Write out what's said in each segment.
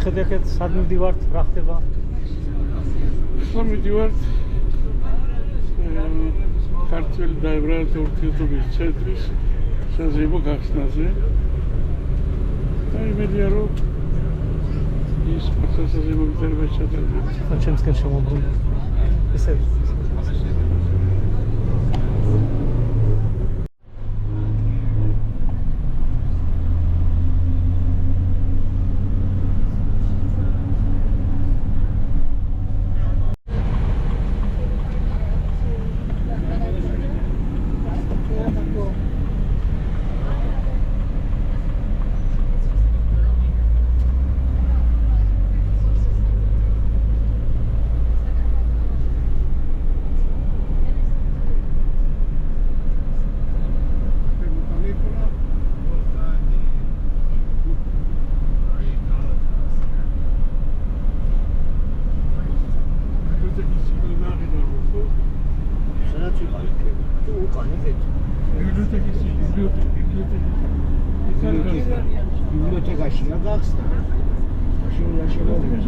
ხედავთ სად მივდივართ, რა ხდება? მივდივართ ქართული დაებრალთა ურთიერთობის ცენტრის საზეიმო გახსნაზე. და იმედია რომ ის პროცესაზეიმო გზერბეს ჩატარდება. ჩემსკენ შემოbrunდა. ესე ბიბლიოთეკაშია გახსნა. შენ შემოვიდა.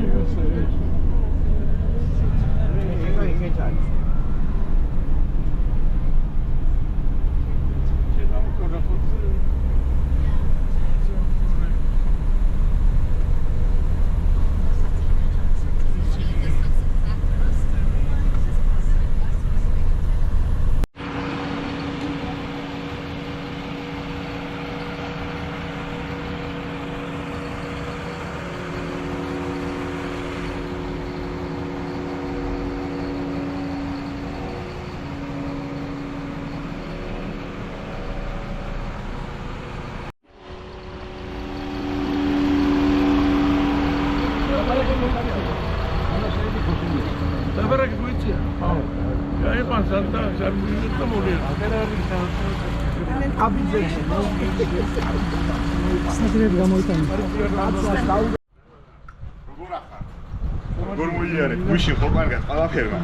როგორ მოიარეთ? გუშინ ხო კარგად ყველაფერმა.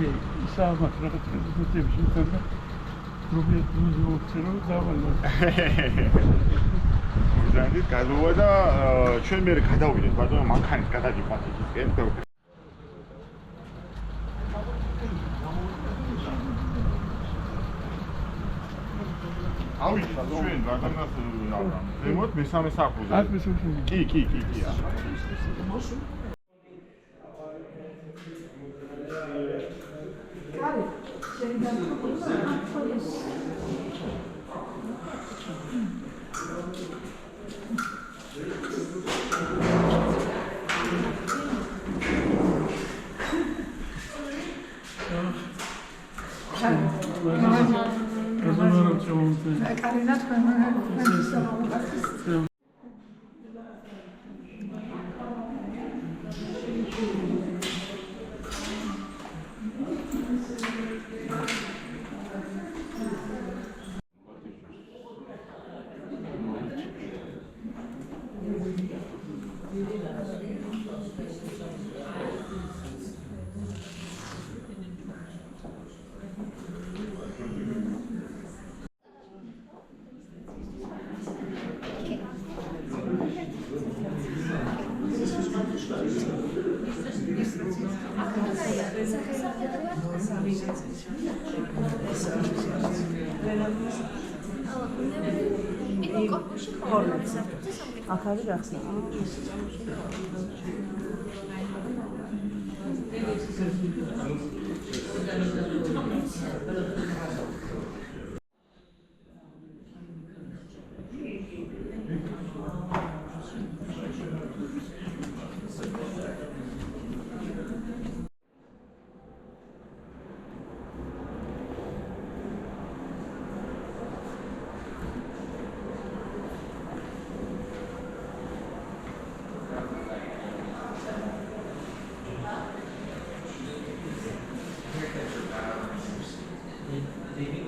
ისაა რაღაც რეზულტატები შეიტანა. პრობლემები მოუწერო დავალა. მოგზაურობთ გადავა და ჩვენ მე გადავიდეთ ბატონო მანქანის გადაგიყვანთ ისკენ. ავიდეთ ჩვენ რადგანაც ზემოთ მესამე სართულზე. კი. Karina twoja. ახალი გახსნა. They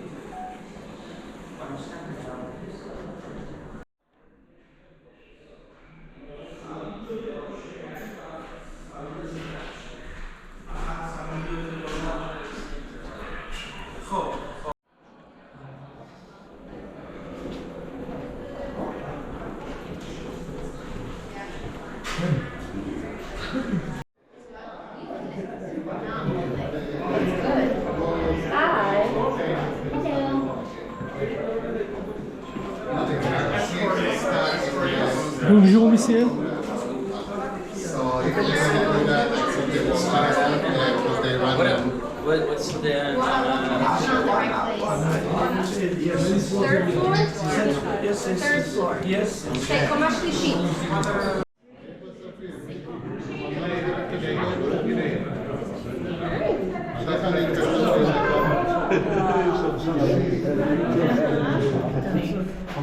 Bonjour, monsieur. What's the Third floor? Third floor. Yes. Okay, קומה שלישית.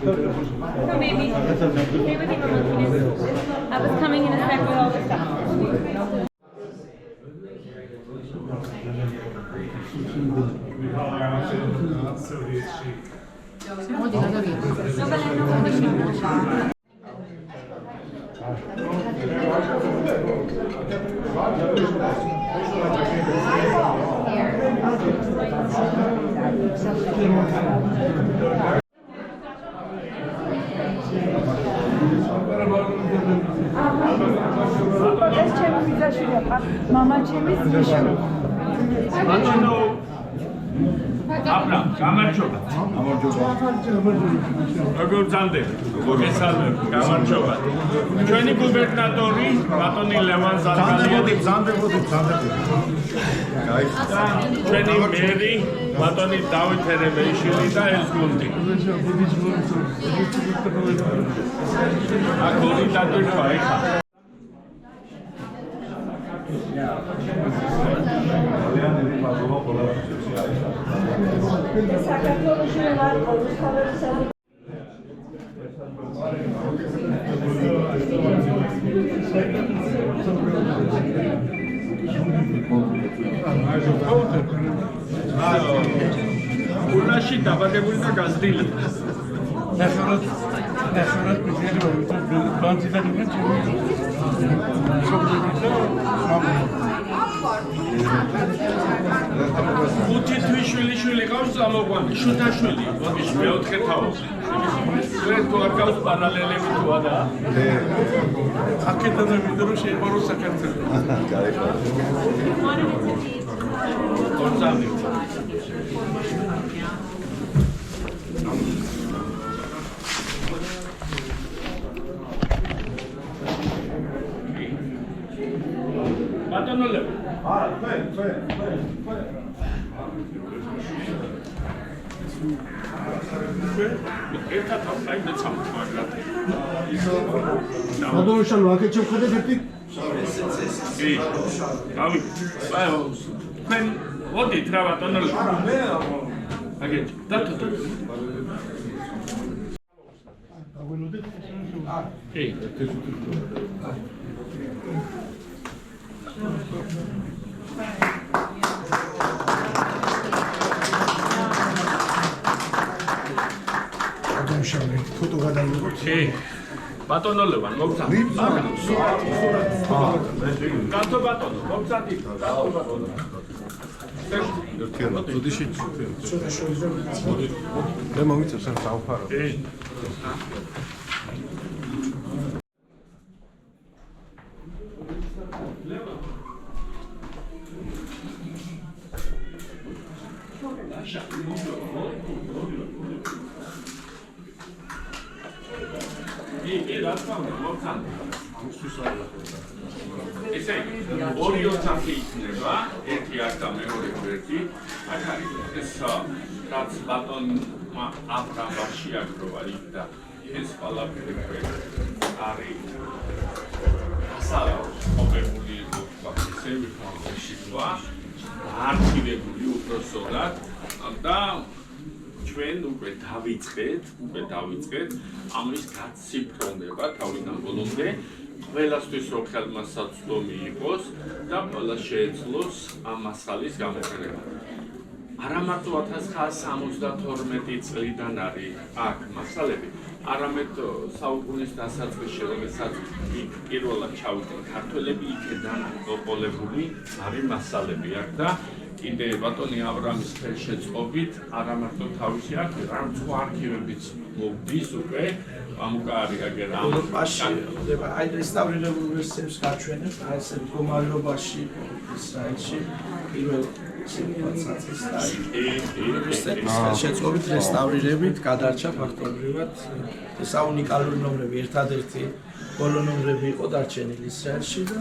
So maybe stay with him a month. I was coming in a sec with all the stuff. ეს ჩემი ბიძაშვილია, მამა ჩემი ძიშვილი. აბრა, გამარჯობა. როგორ გძანდეთ? მოგესალმებ, გამარჯობა. ჩვენი გუბერნატორი ბატონი ლევან ზარგალიანი. ბრძანდებოდი. ჩვენი მერი ბატონი დავით ერებეიშვილი და ელგუნდი. აქ ორი დადვირთვა ეხა. საქართველოში ვარ, ყოველთვის ულაში დაბადებული და გაზრდილი. ნახევრად ბანძიდან იყო ჩემი ხუთი თვიშვილი ყავს წამოყვანი, შუთაშვილი, მოგიში მეოთხე თაო. ჩვენ თუ არ გავს პარალელები თუ არა? აქედან ვიდრე რომ შეიყვარო საქართველო. ორზამი. ბატონო ერთად აი და წამოყვანათ. ბატონო აქეთ შევხედეთ ერთი. კი. გავი. თქვენ მოდით რა ბატონო. აგეთ. დათო. აგველოდეთ კი. ფოტო გადავიღოთ. კი. ბატონო ლევან მოგწადით. კაცო ბატონო, მოგწადით. კაცო ბატონო. ერთიანად ბუდიში. მე მომიწევს ამ საუფარო. კი. ესე ორი ოთახი იქნება, ერთი აქ და მეორე გვერდი. აქ არის ეს რაც ბატონმა აბრამა შეაგროვა იქ და ეს ყველაფერი არის მოგებული იყო ისე ვიქნა არქივებული უпроსორად და ჩვენ უკვე დავიწყეთ ამის გაციფრონება თავიდან ბოლომდე ყველასთვის რო ხელმასაწვდომი იყოს და ყველა შეეძლოს ამ მასალის გამოყენება. არა მარტო 1972 წლიდან არის აქ მასალები, არამედ საუკუნის დასაწყისში, რომელსაც პირველად ჩავიდნენ ქართველები, იქიდან მოპოვებული არის მასალები აქ და კიდე ბატონი აბრამის ხელშეწყობით არა მარტო თავისი არქივი, არამედ სხვა არქივებიც მოვდის უკვე ამუკარი აგერ ამ აი რესტავრირებულ ვერსიებს გაჩვენებ, აი ეს მდგომარეობაში ისრაელში პირველ სიტუაციას შეწყობით რესტავრირებით გადარჩა ფაქტობრივად ეს უნიკალური ნომრები ერთადერთი ბოლო ნომრები იყო დარჩენილი ისრაელში და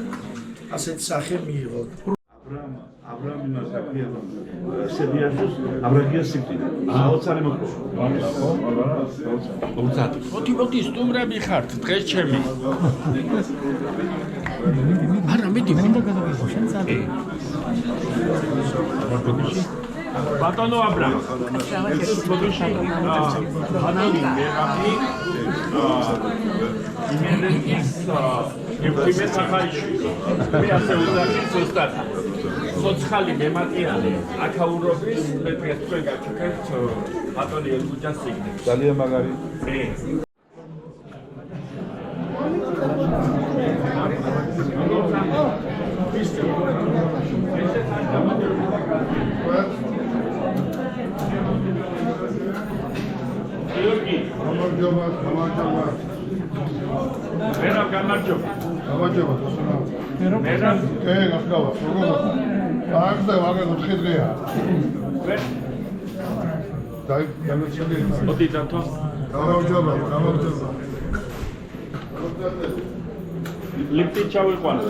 ასეთი სახე მიიღო. აბრაამ იმას აკია სებიაშოს აბრაგია სიკტი. აოცარი მოყვა. მოდი სტუმრები ხართ დღეს ჩემი. არა მიდი მინდა გადაგიხო შენ წავი. ბატონო აბრაამ. ბატონი მერაბი იმენდენს იმპრიმეს ახაიში. მე ასე უძახი ზუსტად. სოციალი მემატიანე აკაურობის მე დღეს თქვენ გაჩვენებთ ბატონი ელგუჯას სიგნებს. ძალიან მაგარი. გამარჯობა. მერაბ გამარჯობა. გამარჯობა. მერაბ გასკავა. როგორ? აღდა ვაგე 4 დღეა. დაი გამარჯობა. მოდი დათო. გამარჯობა. ლიფტი ჩავიყვანო.